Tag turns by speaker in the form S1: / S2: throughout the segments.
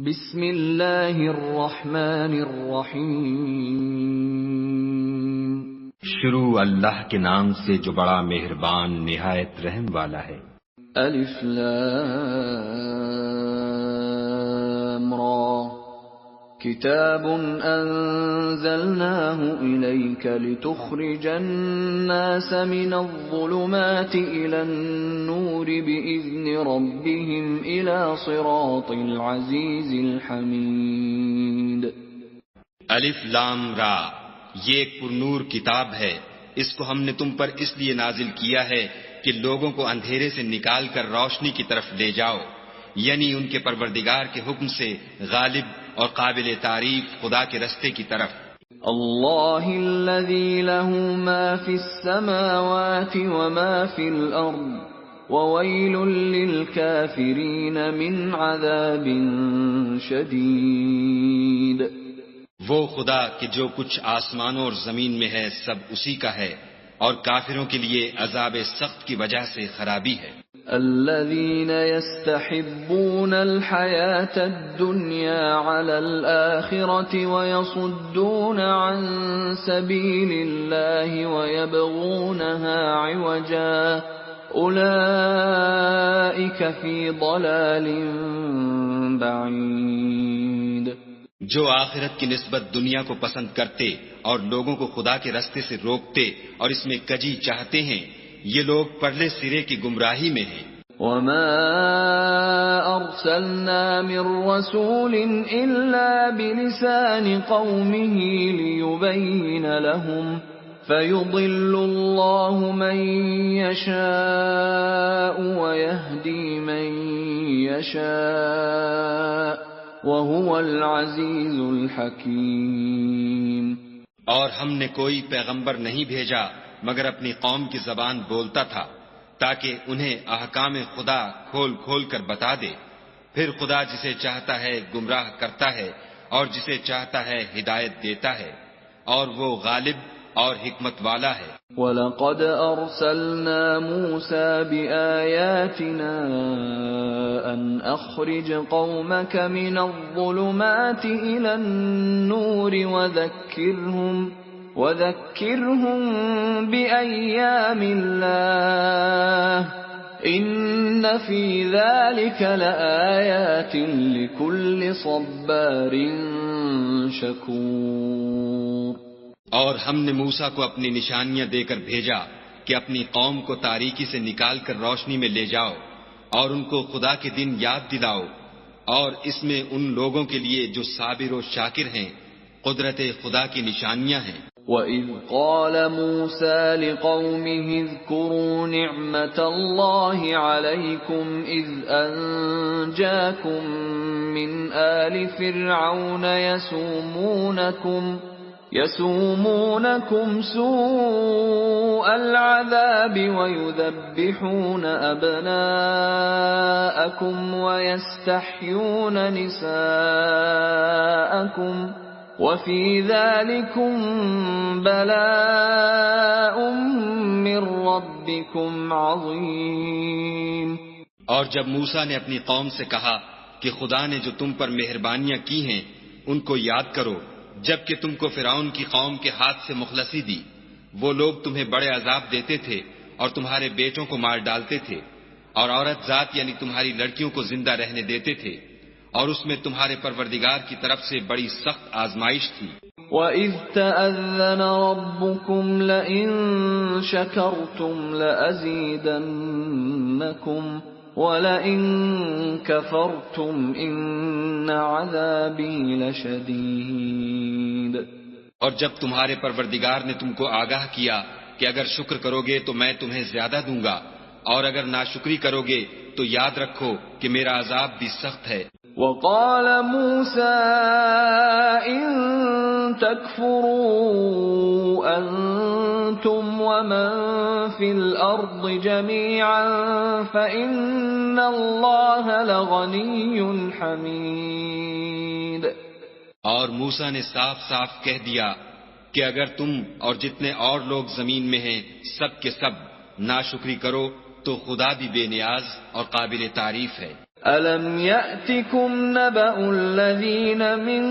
S1: بسم اللہ الرحمن الرحیم۔
S2: شروع اللہ کے نام سے جو بڑا مہربان نہایت رحم والا ہے۔
S1: الف لام را، کتاب انزلناه الیک لتخرج الناس من الظلمات الى النور باذن ربهم الى صراط العزیز الحمید۔
S2: الف لام را، یہ ایک پرنور کتاب ہے، اس کو ہم نے تم پر اس لیے نازل کیا ہے کہ لوگوں کو اندھیرے سے نکال کر روشنی کی طرف لے جاؤ، یعنی ان کے پروردگار کے حکم سے غالب اور قابل تعریف خدا کے رستے کی طرف۔
S1: اللہ الذی له ما فی السماوات وما فی الارض وویل للکافرین من عذاب شدید۔
S2: وہ خدا کہ جو کچھ آسمانوں اور زمین میں ہے سب اسی کا ہے، اور کافروں کے لیے عذاب سخت کی وجہ سے خرابی ہے۔
S1: الذين يستحبون الحياة الدنيا على الآخرة ويصدون عن سبيل الله ويبغونها عوجا أولئك في ضلال بعيد۔
S2: جو آخرت کی نسبت دنیا کو پسند کرتے اور لوگوں کو خدا کے رستے سے روکتے اور اس میں کجی چاہتے ہیں، یہ لوگ پرلے سرے کی گمراہی میں ہیں۔
S1: وما ارسلنا من رسول الا بلسان قومه ليبين لهم فيضل الله من يشاء ويهدي من يشاء وهو العزيز الحكيم۔
S2: اور ہم نے کوئی پیغمبر نہیں بھیجا مگر اپنی قوم کی زبان بولتا تھا تاکہ انہیں احکام خدا کھول کھول کر بتا دے، پھر خدا جسے چاہتا ہے گمراہ کرتا ہے اور جسے چاہتا ہے ہدایت دیتا ہے، اور وہ غالب اور حکمت والا ہے۔
S1: وَلَقَدْ أَرْسَلْنَا مُوسَى بِآيَاتِنَا أَنْ أَخْرِجْ قَوْمَكَ مِنَ الظُّلُمَاتِ إِلَى النُّورِ وَذَكِّرْهُمْ بِأَيَّامِ اللَّهِ إِنَّ فِي ذَلِكَ لَآيَاتٍ لِكُلِّ صَبَّارٍ شَكُورٍ۔
S2: اور ہم نے موسیٰ کو اپنی نشانیاں دے کر بھیجا کہ اپنی قوم کو تاریکی سے نکال کر روشنی میں لے جاؤ اور ان کو خدا کے دن یاد دلاؤ، اور اس میں ان لوگوں کے لیے جو صابر و شاکر ہیں قدرت خدا کی نشانیاں ہیں۔
S1: وَإِذْ قَالَ مُوسَى لِقَوْمِهِ اذْكُرُوا نِعْمَةَ اللَّهِ عَلَيْكُمْ إِذْ أَنْجَاكُمْ مِنْ آلِ فِرْعَوْنَ يَسُومُونَكُمْ سُوءَ الْعَذَابِ وَيُذَبِّحُونَ أَبْنَاءَكُمْ وَيَسْتَحْيُونَ نِسَاءَكُمْ وَفِي ذَلِكُمْ بَلَاءٌ مِّن رَّبِّكُمْ عَظِيمٌ۔
S2: اور جب موسیٰ نے اپنی قوم سے کہا کہ خدا نے جو تم پر مہربانیاں کی ہیں ان کو یاد کرو، جبکہ تم کو فرعون کی قوم کے ہاتھ سے مخلصی دی، وہ لوگ تمہیں بڑے عذاب دیتے تھے اور تمہارے بیٹوں کو مار ڈالتے تھے، اور عورت ذات یعنی تمہاری لڑکیوں کو زندہ رہنے دیتے تھے، اور اس میں تمہارے پروردگار کی طرف سے بڑی سخت آزمائش تھی۔
S1: وَإِذْ تَأَذَّنَ رَبُّكُمْ لَئِن شَكَرْتُمْ لَأَزِيدَنَّكُمْ وَلَئِن كَفَرْتُمْ إِنَّ عَذَابِي لَشَدِيدٌ۔
S2: اور جب تمہارے پروردگار نے تم کو آگاہ کیا کہ اگر شکر کرو گے تو میں تمہیں زیادہ دوں گا، اور اگر ناشکری کرو گے تو یاد رکھو کہ میرا عذاب بھی سخت ہے۔
S1: وَقَالَ مُوسَىٰ إِن تَكْفُرُوا أَنتُمْ وَمَن فِي الْأَرْضِ جَمِيعًا فَإِنَّ اللَّهَ لَغَنِيٌّ حَمِيدٌ۔
S2: اور موسیٰ نے صاف صاف کہہ دیا کہ اگر تم اور جتنے اور لوگ زمین میں ہیں سب کے سب ناشکری کرو تو خدا بھی بے نیاز اور قابل تعریف ہے۔
S1: أَلَمْ يَأْتِكُمْ نَبَأُ الَّذِينَ مِنْ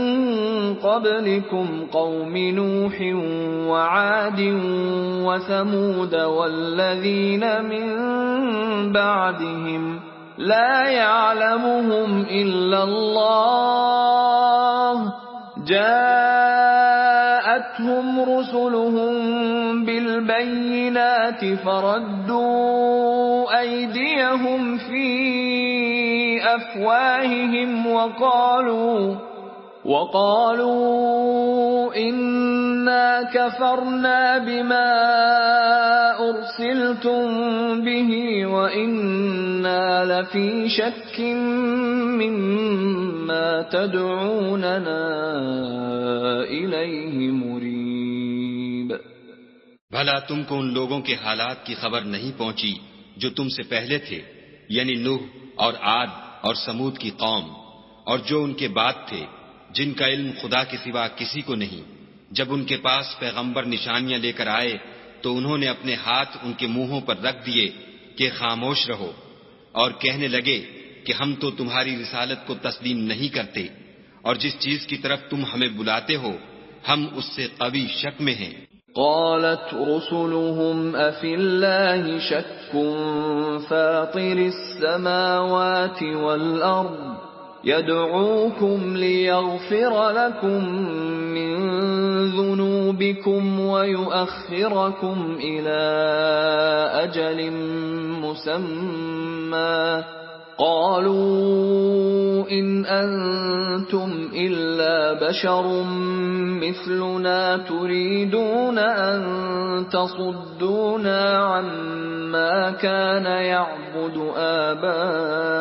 S1: قَبْلِكُمْ قَوْمِ نُوحٍ وَعَادٍ وَثَمُودَ وَالَّذِينَ مِنْ بَعْدِهِمْ لَا يَعْلَمُهُمْ إِلَّا اللَّهُ جَاءَتْهُمْ رُسُلُهُم بِالْبَيِّنَاتِ فَرَدُّوا أَيْدِيَهُمْ فِي أَفْوَاهِهِمْ وَقَالُوا إِنَّا كَفَرْنَا بِمَا أُرْسِلْتُم بِهِ وَإِنَّا لَفِي شَكٍّ مِّمَّا تَدْعُونَنَا إِلَيْهِ مُرِيبٍ۔
S2: بھلا تم کو ان لوگوں کے حالات کی خبر نہیں پہنچی جو تم سے پہلے تھے، یعنی نوح اور عاد اور سمود کی قوم، اور جو ان کے بعد تھے، جن کا علم خدا کے سوا کسی کو نہیں۔ جب ان کے پاس پیغمبر نشانیاں لے کر آئے تو انہوں نے اپنے ہاتھ ان کے منہوں پر رکھ دیے کہ خاموش رہو، اور کہنے لگے کہ ہم تو تمہاری رسالت کو تسلیم نہیں کرتے، اور جس چیز کی طرف تم ہمیں بلاتے ہو ہم اس سے قوی شک میں ہیں۔
S1: قالت رسلهم أفي الله شك فاطر السماوات والأرض يدعوكم ليغفر لكم من ذنوبكم ويؤخركم إلى أجل مسمى قالوا إن أنتم إلا بشر مثلنا تريدون أن تصدونا عما كان يعبد آباؤنا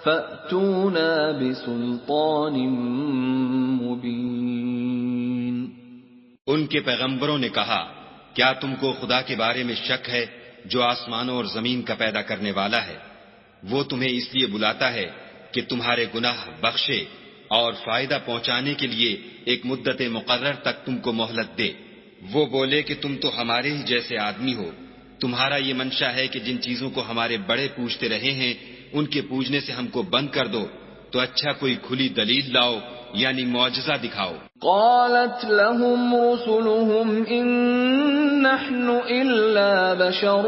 S1: فأتونا بسلطان مبين۔
S2: ان کے پیغمبروں نے کہا، کیا تم کو خدا کے بارے میں شک ہے جو آسمانوں اور زمین کا پیدا کرنے والا ہے؟ وہ تمہیں اس لیے بلاتا ہے کہ تمہارے گناہ بخشے اور فائدہ پہنچانے کے لیے ایک مدت مقرر تک تم کو مہلت دے۔ وہ بولے کہ تم تو ہمارے ہی جیسے آدمی ہو، تمہارا یہ منشا ہے کہ جن چیزوں کو ہمارے بڑے پوجتے رہے ہیں ان کے پوجنے سے ہم کو بند کر دو، تو اچھا کوئی کھلی دلیل لاؤ، یعنی معجزہ دکھاؤ۔
S1: قالت لهم رسلهم إن نحن إلا بشر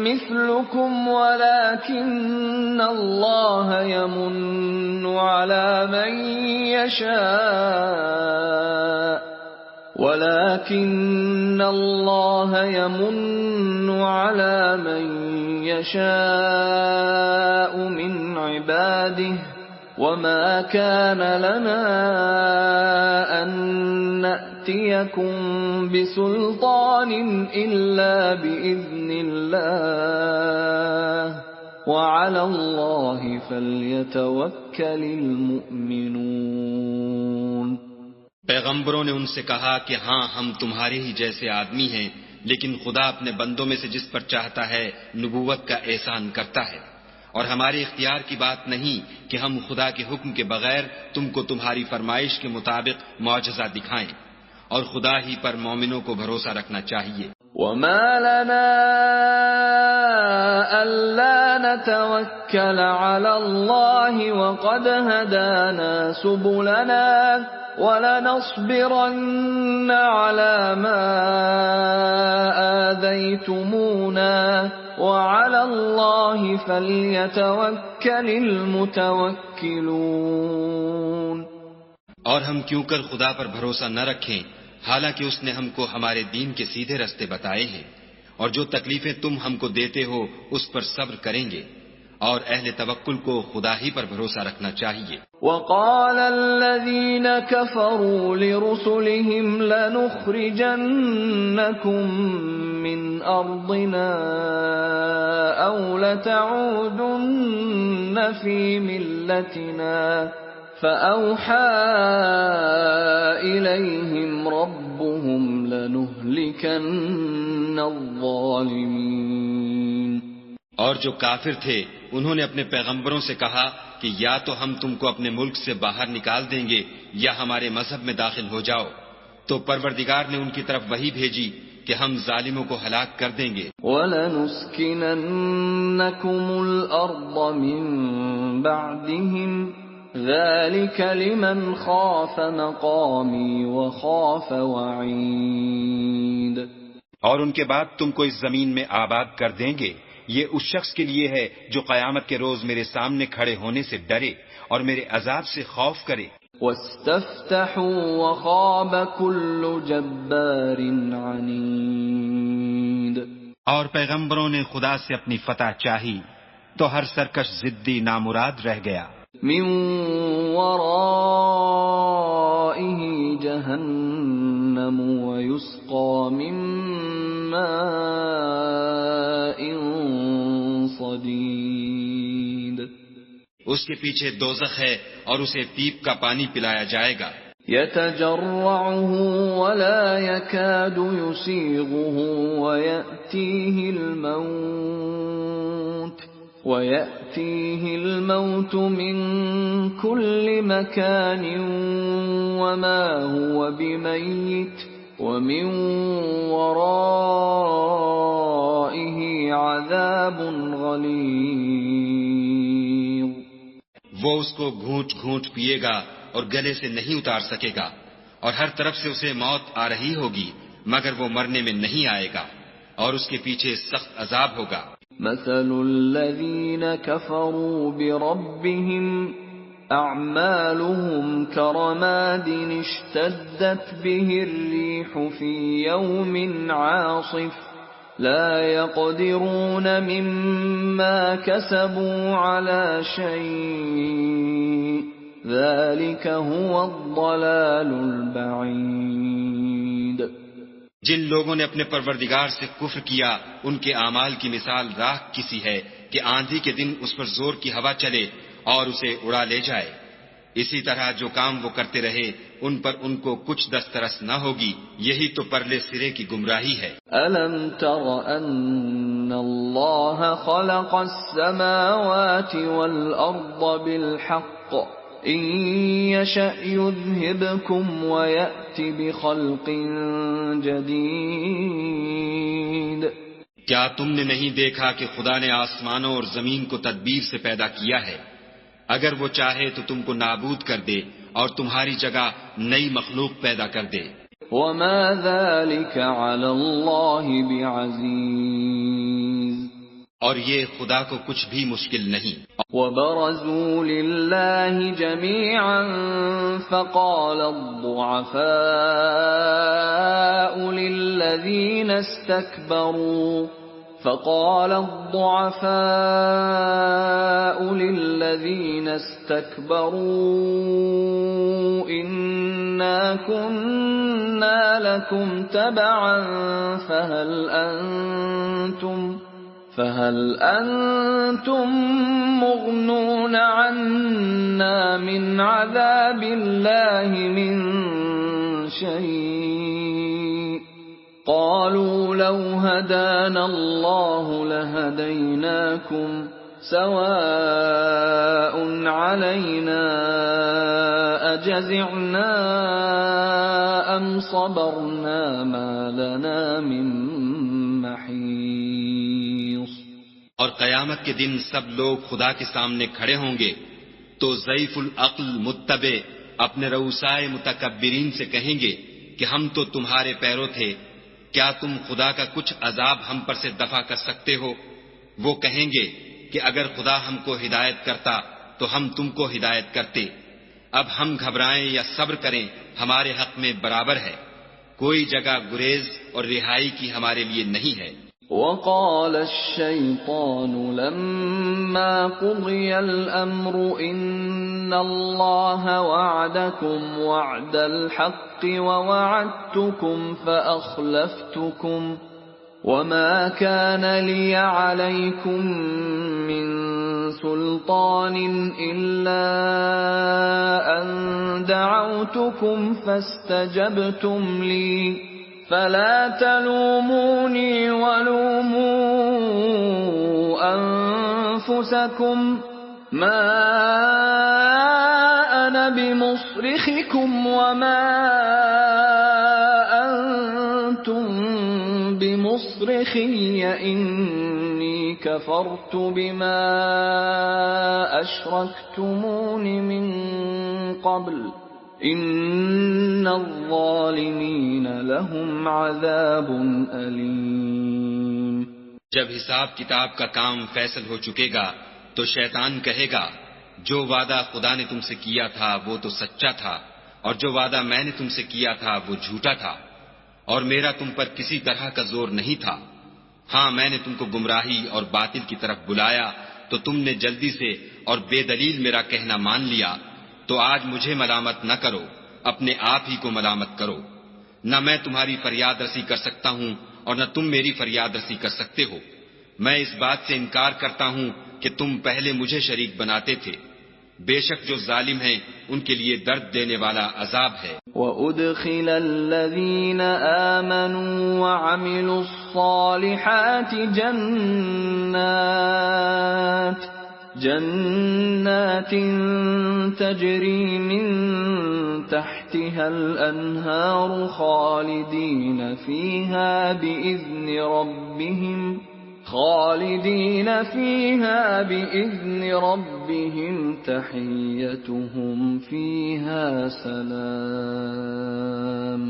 S1: مثلكم ولكن الله يمن على من يشاء من عباده وما كان لنا أن نأتيكم بسلطان إلا بإذن الله وعلى الله فليتوكل المؤمنون۔
S2: پیغمبروں نے ان سے کہا کہ ہاں ہم تمہارے ہی جیسے آدمی ہیں، لیکن خدا اپنے بندوں میں سے جس پر چاہتا ہے نبوت کا احسان کرتا ہے، اور ہمارے اختیار کی بات نہیں کہ ہم خدا کے حکم کے بغیر تم کو تمہاری فرمائش کے مطابق معجزہ دکھائیں، اور خدا ہی پر مومنوں کو بھروسہ رکھنا چاہیے۔
S1: وما لنا ألا نتوكل على الله وقد هدانا سبلنا ولنصبرن على ما آذيتمونا وعلى الله فليتوكل المتوكلون۔
S2: اور ہم کیوں کر خدا پر بھروسہ نہ رکھیں، حالانکہ اس نے ہم کو ہمارے دین کے سیدھے رستے بتائے ہیں، اور جو تکلیفیں تم ہم کو دیتے ہو اس پر صبر کریں گے، اور اہل توکل کو خدا ہی پر بھروسہ رکھنا چاہیے۔
S1: وقال الذين كفروا لرسلهم لنخرجنكم من أرضنا أو لتعودن في ملتنا فأوحى إليهم ربهم لنهلكن الظالمين۔
S2: اور جو کافر تھے انہوں نے اپنے پیغمبروں سے کہا کہ یا تو ہم تم کو اپنے ملک سے باہر نکال دیں گے یا ہمارے مذہب میں داخل ہو جاؤ، تو پروردگار نے ان کی طرف وحی بھیجی کہ ہم ظالموں کو ہلاک کر دیں گے.
S1: وَلَنُسْكِنَنَّكُمُ الْأَرْضَ مِنْ بَعْدِهِمْ ذَلِكَ لِمَنْ خَافَ مَقَامِي وَخَافَ وَعِيدِ.
S3: اور ان کے بعد تم کو اس زمین میں آباد کر دیں گے. یہ اس شخص کے لیے ہے جو قیامت کے روز میرے سامنے کھڑے ہونے سے ڈرے اور میرے عذاب سے خوف کرے.
S1: وَاسْتَفْتَحُوا وَخَابَ كُلُّ جَبَّارٍ عَنِيدٍ.
S3: اور پیغمبروں نے خدا سے اپنی فتح چاہی تو ہر سرکش ضدی نامراد رہ گیا.
S1: مِن وَرَائِهِ جَهَنَّمُ وَيُسْقَى مِن مَّاءٍ صَدِيدٍ.
S2: اس کے پیچھے دوزخ ہے اور اسے پیپ کا پانی پلایا جائے گا.
S1: يَتَجَرَّعُهُ وَلَا يَكَادُ يُسِيغُهُ وَيَأْتِيهِ الْمَوْتُ مِنْ كُلِّ مَكَانٍ وَمَا هُوَ بِمَيِّتٍ وَمِنْ وَرَائِهِ عَذَابٌ غَلِيظٌ.
S2: وہ اس کو گھونٹ گھونٹ پیے گا اور گلے سے نہیں اتار سکے گا، اور ہر طرف سے اسے موت آ رہی ہوگی مگر وہ مرنے میں نہیں آئے گا، اور اس کے پیچھے سخت عذاب ہوگا.
S1: مثل الذين كفروا بربهم أعمالهم كرماد اشتدت به الريح في يوم عاصف لا يقدرون مما كسبوا على شيء ذلك هو الضلال البعيد.
S2: جن لوگوں نے اپنے پروردگار سے کفر کیا ان کے اعمال کی مثال راکھ کسی ہے کہ آندھی کے دن اس پر زور کی ہوا چلے اور اسے اڑا لے جائے. اسی طرح جو کام وہ کرتے رہے ان پر ان کو کچھ دسترس نہ ہوگی. یہی تو پرلے سرے کی گمراہی ہے.
S1: أَلَمْ تَرَ أَنَّ اللَّهَ خَلَقَ السَّمَاوَاتِ وَالْأَرْضَ بِالْحَقِّ إِن يَشَأْ يُذْهِبْكُمْ وَيَأْتِ بِخَلْقٍ جَدِيدٍ.
S2: کیا تم نے نہیں دیکھا کہ خدا نے آسمانوں اور زمین کو تدبیر سے پیدا کیا ہے؟ اگر وہ چاہے تو تم کو نابود کر دے اور تمہاری جگہ نئی مخلوق پیدا کر دے.
S1: وَمَا ذَلِكَ عَلَى اللَّهِ بِعَزِيزٍ.
S2: اور یہ خدا کو کچھ بھی مشکل نہیں.
S1: وَبَرَزُوا لِلَّهِ جَمِيعًا فَقَالَ الضُّعَفَاءُ لِلَّذِينَ اسْتَكْبَرُوا إِنَّا كُنَّا لَكُمْ تَبَعًا فَهَلْ أَنْتُمْ مُغْنُونَ عَنَّا مِنْ عَذَابِ اللَّهِ مِنْ شَيْءٍ قَالُوا لَوْ هَدَانَا اللَّهُ لَهَدَيْنَاكُمْ سَوَاءٌ عَلَيْنَا أَجَزِعْنَا أَمْ صَبَرْنَا مَا لَنَا مِنْ مَحِيصٍ.
S2: اور قیامت کے دن سب لوگ خدا کے سامنے کھڑے ہوں گے تو ضعیف العقل متبع اپنے رؤسائے متکبرین سے کہیں گے کہ ہم تو تمہارے پیرو تھے، کیا تم خدا کا کچھ عذاب ہم پر سے دفع کر سکتے ہو؟ وہ کہیں گے کہ اگر خدا ہم کو ہدایت کرتا تو ہم تم کو ہدایت کرتے. اب ہم گھبرائیں یا صبر کریں ہمارے حق میں برابر ہے. کوئی جگہ گریز اور رہائی کی ہمارے لیے نہیں ہے.
S1: وَقَالَ الشَّيْطَانُ لَمَّا قُضِيَ الْأَمْرُ إِنَّ اللَّهَ وَعَدَكُمْ وَعْدَ الْحَقِّ وَوَعَدتُّكُمْ فَأَخْلَفْتُكُمْ وَمَا كَانَ لِيَ عَلَيْكُمْ مِنْ سُلْطَانٍ إِلَّا أَنْ دَعَوْتُكُمْ فَاسْتَجَبْتُمْ لِي فَلَا تَلُومُونِي وَلُومُوا أَنفُسَكُمْ مَا أَنَا بِمُصْرِخِكُمْ وَمَا أَنْتُمْ بمصرخي إني كفرت بما أشركتمون من قبل إن الظالمين لهم عذاب أليم۔
S2: جب حساب کتاب کا کام فیصل ہو چکے گا تو شیطان کہے گا جو وعدہ خدا نے تم سے کیا تھا وہ تو سچا تھا، اور جو وعدہ میں نے تم سے کیا تھا وہ جھوٹا تھا، اور میرا تم پر کسی طرح کا زور نہیں تھا۔ ہاں میں نے تم کو گمراہی اور باطل کی طرف بلایا تو تم نے جلدی سے اور بے دلیل میرا کہنا مان لیا، تو آج مجھے ملامت نہ کرو، اپنے آپ ہی کو ملامت کرو۔ نہ میں تمہاری فریاد رسی کر سکتا ہوں اور نہ تم میری فریاد رسی کر سکتے ہو۔ میں اس بات سے انکار کرتا ہوں کہ تم پہلے مجھے شریک بناتے تھے۔ بے شک جو ظالم ہیں ان کے لیے درد دینے والا عذاب ہے۔
S1: وَأُدْخِلَ الَّذِينَ آمَنُوا وَعَمِلُوا الصَّالِحَاتِ جنات تجری من تحتها الانہار خالدین فیہا بإذن ربهم تحیتهم فیہا سلام۔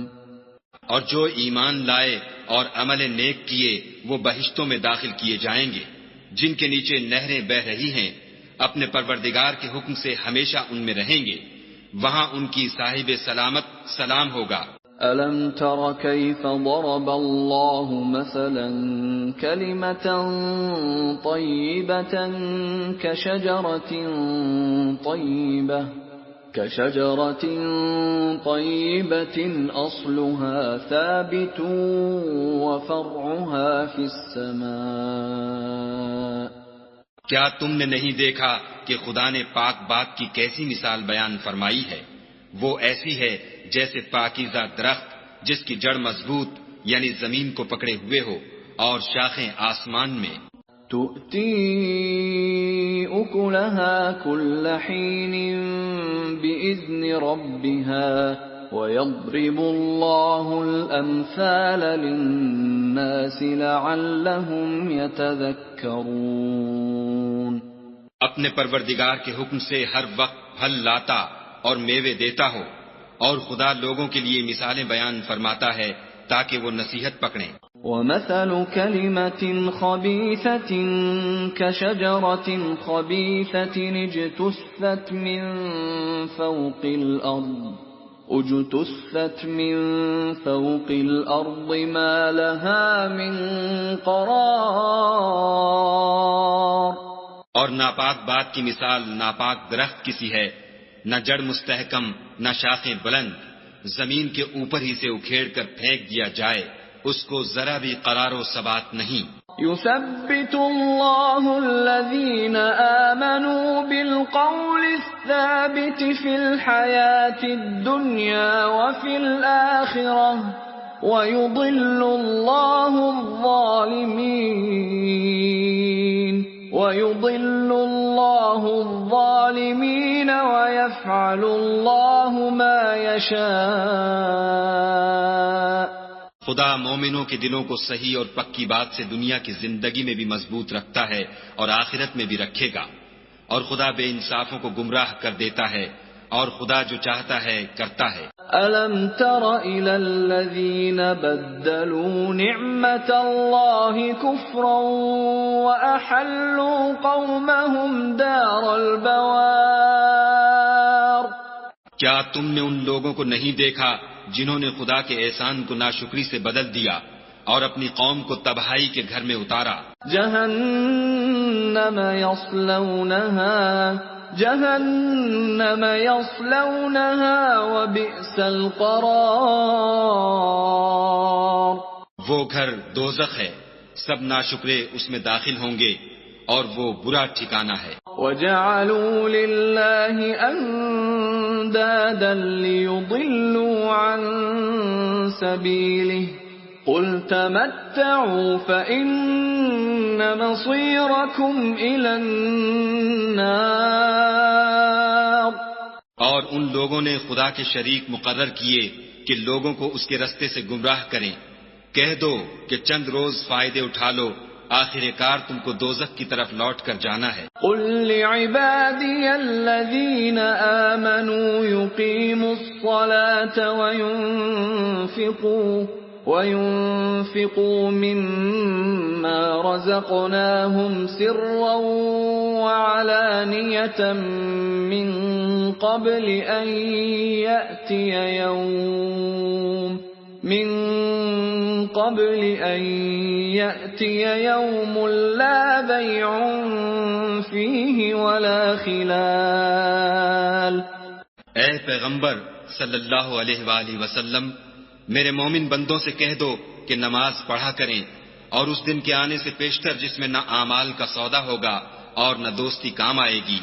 S2: اور جو ایمان لائے اور عمل نیک کیے وہ بہشتوں میں داخل کیے جائیں گے جن کے نیچے نہریں بہ رہی ہیں، اپنے پروردگار کے حکم سے ہمیشہ ان میں رہیں گے، وہاں ان کی صاحب سلامت سلام ہوگا۔
S1: أَلَمْ تَرَ كَيْفَ ضَرَبَ اللَّهُ مَثَلًا كَلِمَةً طَيِّبَةً كَشَجَرَةٍ طَيِّبَةٍ أَصْلُهَا ثَابِتٌ وَفَرْعُهَا فِي السَّمَاءِ۔
S2: کیا تم نے نہیں دیکھا کہ خدا نے پاک بات کی کیسی مثال بیان فرمائی ہے؟ وہ ایسی ہے جیسے پاکیزہ درخت جس کی جڑ مضبوط یعنی زمین کو پکڑے ہوئے ہو اور شاخیں آسمان میں۔
S1: تؤتی اکلها کل حین بإذن ربها ويضرب الله الأمثال للناس لعلهم يتذكرون۔
S2: اپنے پروردگار کے حکم سے ہر وقت پھل لاتا اور میوے دیتا ہو، اور خدا لوگوں کے لیے مثالیں بیان فرماتا ہے تاکہ وہ نصیحت پکڑیں۔
S1: وَمَثَلُ كَلِمَةٍ خَبِيثَةٍ كَشَجَرَةٍ خَبِيثَةٍ اجْتُثَّتْ مِنْ فَوْقِ الْأَرْضِ مَا لَهَا مِنْ قَرَارٍ۔
S2: اور ناپاک بات کی مثال ناپاک درخت کسی ہے، نہ جڑ مستحکم نہ شاخیں بلند، زمین کے اوپر ہی سے اکھیڑ کر پھینک دیا جائے، اس کو ذرا بھی قرار و ثبات نہیں۔
S1: يثبت الله الذين آمنوا بالقول الثابت في الحياة الدنيا وفي الآخرة ويضل الله الظالمين ويفعل الله ما يشاء۔
S2: خدا مومنوں کے دلوں کو صحیح اور پکی بات سے دنیا کی زندگی میں بھی مضبوط رکھتا ہے اور آخرت میں بھی رکھے گا، اور خدا بے انصافوں کو گمراہ کر دیتا ہے، اور خدا جو چاہتا ہے کرتا ہے۔
S1: أَلَمْ تَرَ إِلَى الَّذِينَ بَدَّلُوا نِعْمَةَ اللَّهِ كُفْرًا وَأَحَلُّوا قَوْمَهُمْ دَارَ الْبَوَارِ۔
S2: کیا تم نے ان لوگوں کو نہیں دیکھا جنہوں نے خدا کے احسان کو ناشکری سے بدل دیا اور اپنی قوم کو تباہی کے گھر میں اتارا؟
S1: جہنم یصلونها وبئس القرار۔
S2: وہ گھر دوزخ ہے، سب ناشکرے اس میں داخل ہوں گے اور وہ برا ٹھکانہ ہے۔
S1: وَجَعَلُوا لِلَّهِ أَندَادًا لِيُضِلُّوا عَن سَبِيلِهِ قُلْ تَمَتَّعُوا فَإِنَّ مَصِيرَكُمْ إِلَى النَّارِ۔
S2: اور ان لوگوں نے خدا کے شریک مقرر کیے کہ لوگوں کو اس کے رستے سے گمراہ کریں، کہہ دو کہ چند روز فائدے اٹھا لو، آخر کار تم کو دوزخ کی طرف لوٹ کر جانا ہے۔
S1: قل لعبادي الذين آمنوا يقيموا الصلاة وينفقوا مما رزقناهم سرا وعلانية من قبل أن يأتي يوم لا بيع فيه ولا خلال۔
S2: اے پیغمبر صلی اللہ علیہ وآلہ وسلم، میرے مومن بندوں سے کہہ دو کہ نماز پڑھا کریں، اور اس دن کے آنے سے پیشتر جس میں نہ اعمال کا سودا ہوگا اور نہ دوستی کام آئے گی،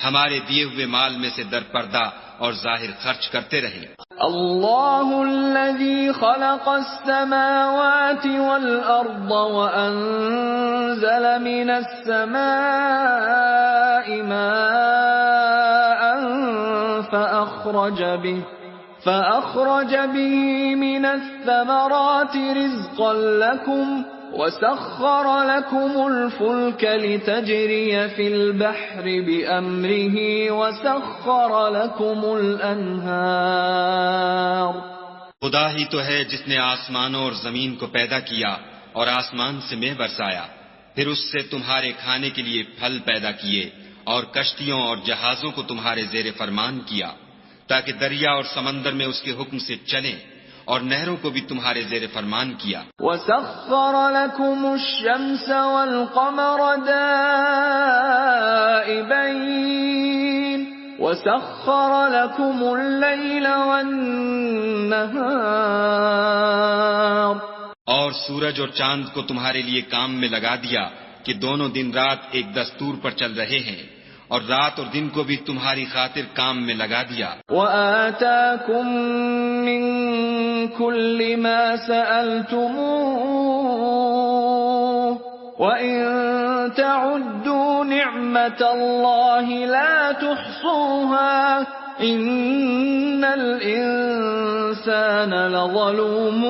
S2: ہمارے دیے ہوئے مال میں سے در پردہ اور ظاہر خرچ کرتے رہیں۔
S1: اللہ الذي خلق السماوات والأرض وأنزل من السماء ماء فأخرج به من الثمرات رزقا لكم وسخر لكم الفلك لتجري في البحر بأمره وسخر لكم الأنهار۔
S2: خدا ہی تو ہے جس نے آسمانوں اور زمین کو پیدا کیا اور آسمان سے مے برسایا، پھر اس سے تمہارے کھانے کے لیے پھل پیدا کیے اور کشتیوں اور جہازوں کو تمہارے زیر فرمان کیا تاکہ دریا اور سمندر میں اس کے حکم سے چلیں، اور نہروں کو بھی تمہارے زیر فرمان کیا۔
S1: وَسَخَّرَ لَكُمُ الشَّمْسَ وَالْقَمَرَ دَائِبَيْنِ وَسَخَّرَ لَكُمُ اللَّيْلَ وَالنَّهَارَ،
S2: اور سورج اور چاند کو تمہارے لیے کام میں لگا دیا کہ دونوں دن رات ایک دستور پر چل رہے ہیں، اور رات اور دن کو بھی تمہاری خاطر کام میں لگا دیا۔
S1: وَآتَاكُم مِّن كُلِّ مَا سَأَلْتُمُوهُ وَإِن تَعُدُّوا نِعْمَةَ اللَّهِ لَا تُحْصُوهَا إِنَّ الْإِنسَانَ لَظَلُومٌ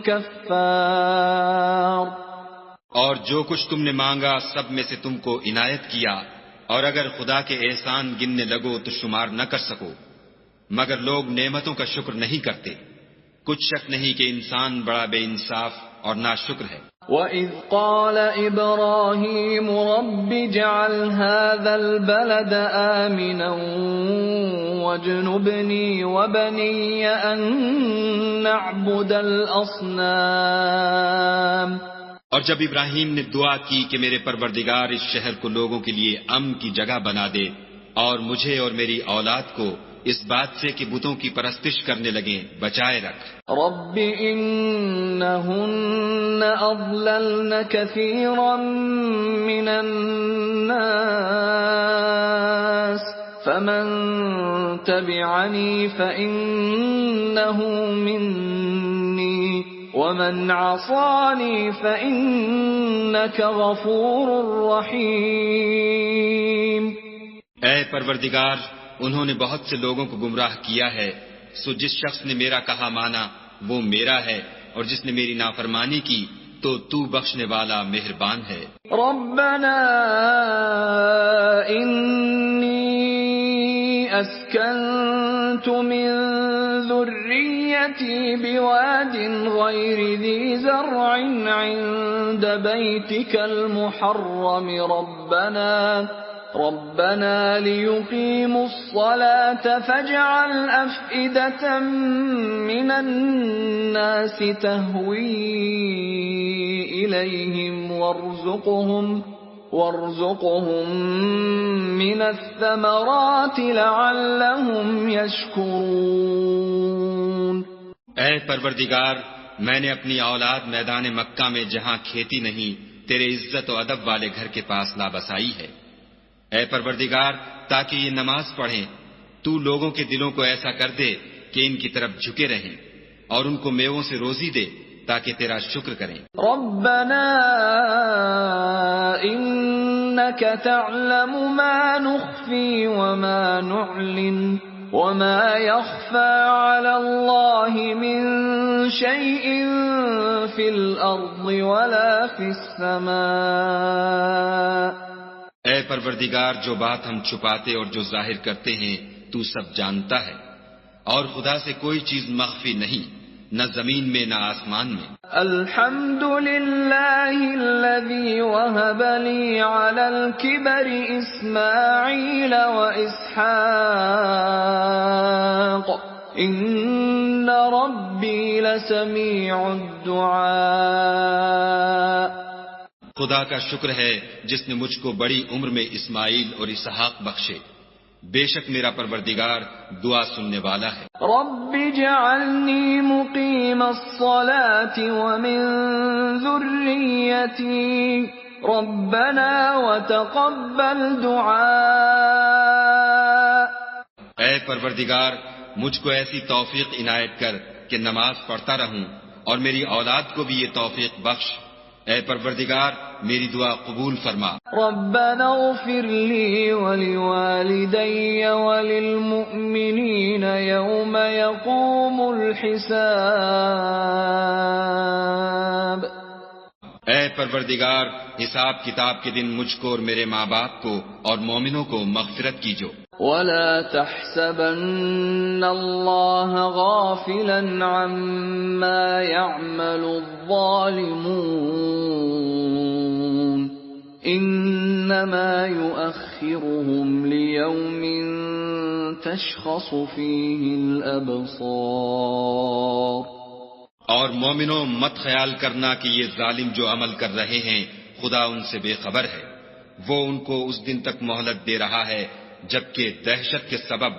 S1: كَفَّارٌ۔
S2: اور جو کچھ تم نے مانگا سب میں سے تم کو عنایت کیا، اور اگر خدا کے احسان گننے لگو تو شمار نہ کر سکو، مگر لوگ نعمتوں کا شکر نہیں کرتے۔ کچھ شک نہیں کہ انسان بڑا بے انصاف اور ناشکر ہے۔
S1: وَإِذْ قَالَ إِبْرَاهِيمُ رَبِّ اجْعَلْ هَذَا الْبَلَدَ آمِنًا وَاجْنُبْنِي وَبَنِيَّ أَن نَّعْبُدَ الْأَصْنَامَ۔
S2: اور جب ابراہیم نے دعا کی کہ میرے پروردگار اس شہر کو لوگوں کے لیے امن کی جگہ بنا دے، اور مجھے اور میری اولاد کو اس بات سے کہ بتوں کی پرستش کرنے لگیں بچائے رکھ۔
S1: رب انہن اضللن کثیرا من الناس فمن تبعنی فإنه منی ومن عصانی فإنک غفور رحیم۔
S2: اے پروردگار، انہوں نے بہت سے لوگوں کو گمراہ کیا ہے، سو جس شخص نے میرا کہا مانا وہ میرا ہے، اور جس نے میری نافرمانی کی تو بخشنے والا مہربان ہے۔
S1: ربنا انی اسکنت من ذریتی بواد غیر ذی زرع عند بیتک المحرم ربنا ليقيموا الصلاة فاجعل أفئدة من الناس تهوي إليهم وارزقهم من الثمرات لعلهم يشكرون۔
S2: اے پروردگار، میں نے اپنی اولاد میدان مکہ میں جہاں کھیتی نہیں تیرے عزت و ادب والے گھر کے پاس لا بسائی ہے۔ اے پروردگار، تاکہ یہ نماز پڑھیں، تو لوگوں کے دلوں کو ایسا کر دے کہ ان کی طرف جھکے رہیں، اور ان کو میووں سے روزی دے تاکہ تیرا شکر کریں۔
S1: ربنا انك تعلم ما نخفي وما نعلن وما يخفى على الله من شيء في الأرض ولا في السماء.
S2: اے پروردگار، جو بات ہم چھپاتے اور جو ظاہر کرتے ہیں تو سب جانتا ہے، اور خدا سے کوئی چیز مخفی نہیں، نہ زمین میں نہ آسمان میں.
S1: الحمد للہ الذی وہب لی علی الکبر اسماعیل و اسحاق ان ربی لسمیع الدعاء.
S2: خدا کا شکر ہے جس نے مجھ کو بڑی عمر میں اسماعیل اور اسحاق بخشے، بے شک میرا پروردگار دعا سننے والا ہے.
S1: رب اجعلنی مقیم الصلاة ومن ذریتی ربنا وتقبل دعاء.
S2: اے پروردگار، مجھ کو ایسی توفیق عنایت کر کہ نماز پڑھتا رہوں، اور میری اولاد کو بھی یہ توفیق بخش. اے پروردگار، میری دعا قبول فرما.
S1: ربنا اغفر لی ولوالدی وللمؤمنین یوم یقوم الحساب.
S2: اے پروردگار، حساب کتاب کے دن مجھ کو اور میرے ماں باپ کو اور مومنوں کو مغفرت کیجو.
S1: ولا تحسبن الله غافلا عما يعمل الظالمون انما يؤخرهم ليوم تشخص فيه الابصار.
S2: اور مومنوں، مت خیال کرنا کہ یہ ظالم جو عمل کر رہے ہیں خدا ان سے بے خبر ہے، وہ ان کو اس دن تک مہلت دے رہا ہے جبکہ دہشت کے سبب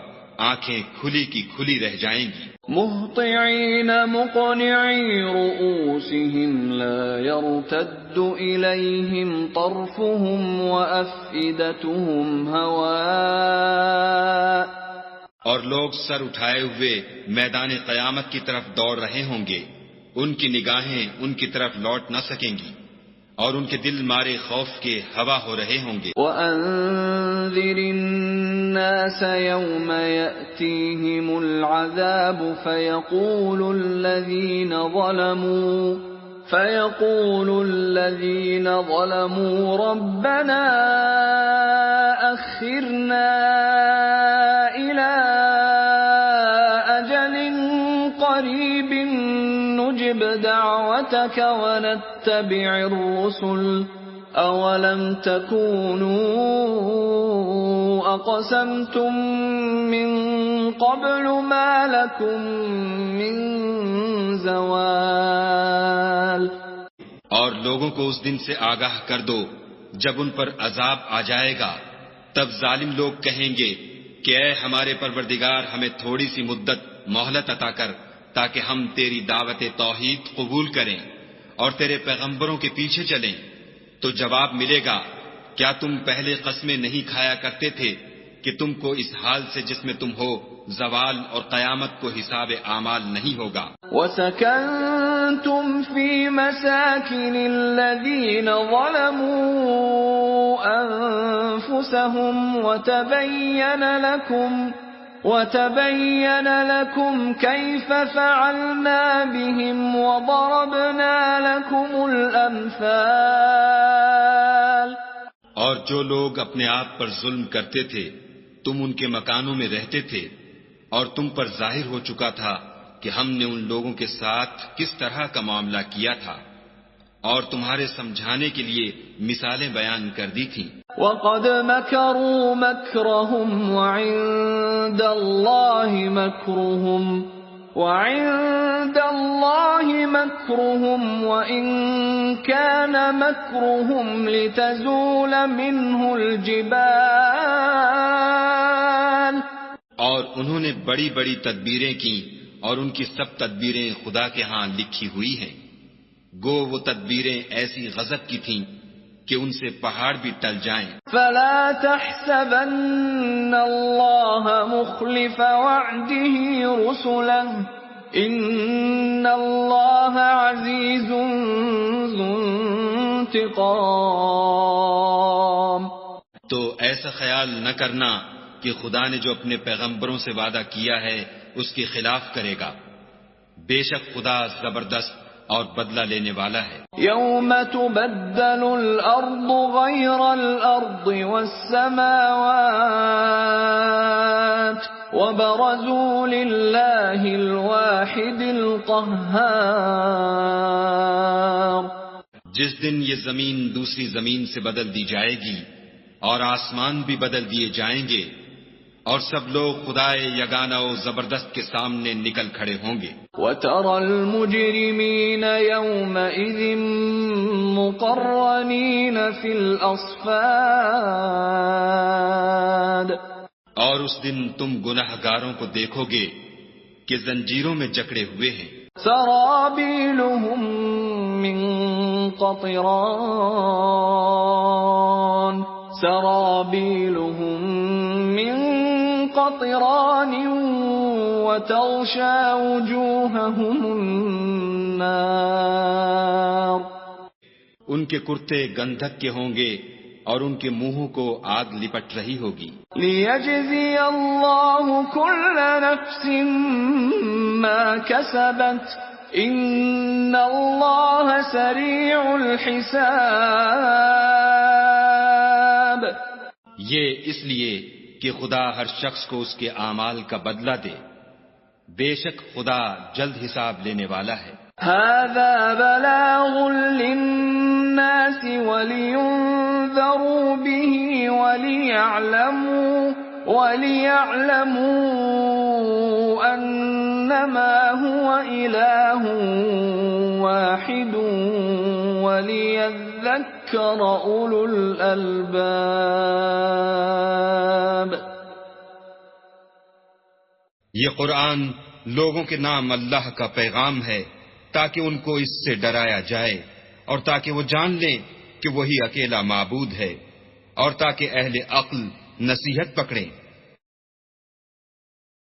S2: آنکھیں کھلی کی کھلی رہ جائیں گی.
S1: مہطعین مقنعی رؤوسهم لا يرتد الیہم طرفهم وافئدتهم هواء.
S2: اور لوگ سر اٹھائے ہوئے میدان قیامت کی طرف دوڑ رہے ہوں گے، ان کی نگاہیں ان کی طرف لوٹ نہ سکیں گی، اور ان کے دل مارے خوف کے ہوا ہو رہے ہوں گے.
S1: وَأَنذِرِ النَّاسَ يَوْمَ يَأْتِيهِمُ الْعَذَابُ فَيَقُولُ الَّذِينَ ظَلَمُوا رَبَّنَا أَخِّرْنَا إِلَىٰ أَجَلٍ قَرِيبٍ نُجِبْ دَعْوَتَكَ وَنَتَّبِعِ الرُّسُلَ أَوَلَمْ تَكُونُوا أَقْسَمْتُم مِّن قَبْلُ مَا لَكُم مِّن زَوَالٍ.
S2: اور لوگوں کو اس دن سے آگاہ کر دو جب ان پر عذاب آ جائے گا، تب ظالم لوگ کہیں گے کہ اے ہمارے پروردگار، ہمیں تھوڑی سی مدت مہلت عطا کر تاکہ ہم تیری دعوت توحید قبول کریں اور تیرے پیغمبروں کے پیچھے چلیں. تو جواب ملے گا، کیا تم پہلے قسمیں نہیں کھایا کرتے تھے کہ تم کو اس حال سے جس میں تم ہو زوال اور قیامت کو حساب اعمال نہیں ہوگا.
S1: وَسَكَنْتُمْ فِي مَسَاكِنِ الَّذِينَ ظَلَمُوا أَنفُسَهُمْ وَتَبَيَّنَ لَكُمْ كَيْفَ فَعَلْنَا بِهِمْ وَضَرَبْنَا لَكُمُ الْأَمْثَالَ.
S2: اور جو لوگ اپنے آپ پر ظلم کرتے تھے تم ان کے مکانوں میں رہتے تھے، اور تم پر ظاہر ہو چکا تھا کہ ہم نے ان لوگوں کے ساتھ کس طرح کا معاملہ کیا تھا، اور تمہارے سمجھانے کے لیے مثالیں بیان کر دی تھیں.
S1: وَقَدْ مَكَرُوا مَكْرَهُمْ وَعِندَ اللَّهِ مَكْرُهُمْ وَإِن كَانَ مَكْرُهُمْ لِتَزُولَ مِنْهُ الْجِبَالُ.
S2: اور انہوں نے بڑی بڑی تدبیریں کی، اور ان کی سب تدبیریں خدا کے ہاں لکھی ہوئی ہیں. گو وہ تدبیریں ایسی غضب کی تھیں کہ ان سے پہاڑ بھی ٹل جائیں.
S1: فَلَا تَحْسَبَنَّ اللَّهَ مُخْلِفَ وَعْدِهِ رُسُلَهُ إِنَّ اللَّهَ عَزِيزٌ ذُو انتقام.
S2: تو ایسا خیال نہ کرنا کہ خدا نے جو اپنے پیغمبروں سے وعدہ کیا ہے اس کے خلاف کرے گا. بے شک خدا زبردست اور بدلہ لینے والا ہے.
S1: یوم تبدل الارض غیر الارض والسماوات وبرزوا للہ الواحد القہار.
S2: جس دن یہ زمین دوسری زمین سے بدل دی جائے گی اور آسمان بھی بدل دیے جائیں گے اور سب لوگ خدائے یگانہ و زبردست کے سامنے نکل کھڑے ہوں گے.
S1: وَتَرَى الْمُجْرِمِينَ يَوْمَئِذٍ مُقَرَّنِينَ فِي الْأَصْفَادِ.
S2: اور اس دن تم گناہگاروں کو دیکھو گے کہ زنجیروں میں جکڑے ہوئے ہیں.
S1: سَرَابِيلُهُم مِّن قَطِرَانٍ سَرَابِيلُهُم مِّن قَطِرَانٍ وَتَغْشَى وُجُوهَهُمُ النَّارُ.
S2: ان کے کرتے گندھک کے ہوں گے اور ان کے منہوں کو آگ لپٹ رہی ہوگی.
S1: لِيَجْزِيَ اللَّهُ كُلَّ نَفْسٍ مَا كَسَبَتْ إِنَّ اللَّهَ سَرِيعُ الْحِسَابِ.
S2: یہ اس لیے کہ خدا ہر شخص کو اس کے اعمال کا بدلہ دے. بے شک خدا جلد حساب لینے والا ہے.
S1: هذا بلاغ للناس ولينذروا به وليعلموا أنما هو إله واحد وليذكر أولو الألباب.
S2: یہ قرآن لوگوں کے نام اللہ کا پیغام ہے تاکہ ان کو اس سے ڈرایا جائے اور تاکہ وہ جان لیں کہ وہی اکیلا معبود ہے اور تاکہ اہل عقل نصیحت پکڑیں.